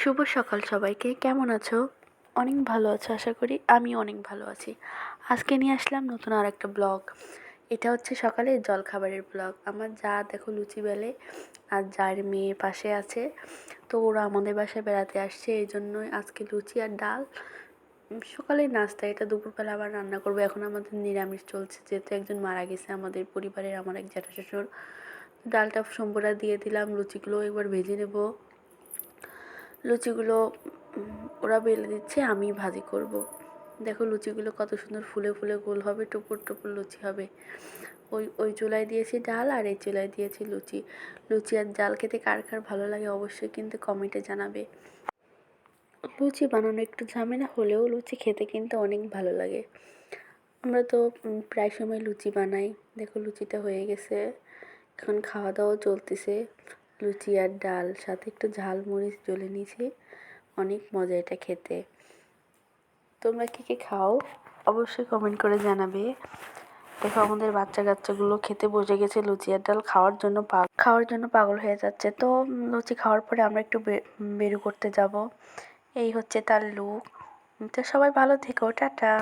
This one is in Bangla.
শুভ সকাল সবাইকে। কেমন আছো? অনেক ভালো আছো আশা করি। আমি অনেক ভালো আছি। আজকে নিয়ে আসলাম নতুন আরেকটা ব্লগ। এটা হচ্ছে সকালের জলখাবারের ব্লগ। আমার যা দেখো লুচি বেলে, আর যার মেয়ে পাশে আছে, তো ওরা আমাদের বাসায় বেড়াতে আসছে, এই জন্যই আজকে লুচি আর ডাল সকালের নাস্তা। এটা দুপুরবেলা আবার রান্না করবো। এখন আমাদের নিরামিষ চলছে, যেহেতু একজন মারা গেছে আমাদের পরিবারের, আমার এক জ্যাঠা শ্বশুর। ডালটা সম্পুরা দিয়ে দিলাম, লুচিগুলো একবার ভেজে নেব। লুচিগুলো ওরা বেলে দিচ্ছে, আমি ভাজি করব। দেখো লুচিগুলো কত সুন্দর ফুলে ফুলে গোল হবে, টুপুর টুপুর লুচি হবে। ওই চুলায় দিয়েছি ডাল, আর এই চুলায় দিয়েছি লুচি। লুচি আর ডাল খেতে কার কার ভালো লাগে অবশ্যই কিন্তু কমেন্টে জানাবে। লুচি বানানো একটু ঝামেলা হলেও লুচি খেতে কিন্তু অনেক ভালো লাগে। আমরা তো প্রায় সময় লুচি বানাই। দেখো লুচিটা হয়ে গেছে, এখন খাওয়া দাওয়া চলতেছে। লুচি আর ডাল, সাথে একটু ঝাল মরিচ জ্বলে নিয়েছি। অনেক মজা এটা খেতে। তোমরা কী কী খাও অবশ্যই কমেন্ট করে জানাবে। দেখো আমাদের বাচ্চা কাচ্চাগুলো খেতে বসে গেছে, লুচি আর ডাল খাওয়ার জন্য পাগল হয়ে যাচ্ছে। তো লুচি খাওয়ার পরে আমরা একটু বেরু করতে যাব। এই হচ্ছে তার লুক। তো সবাই ভালো থেকো, টাটা।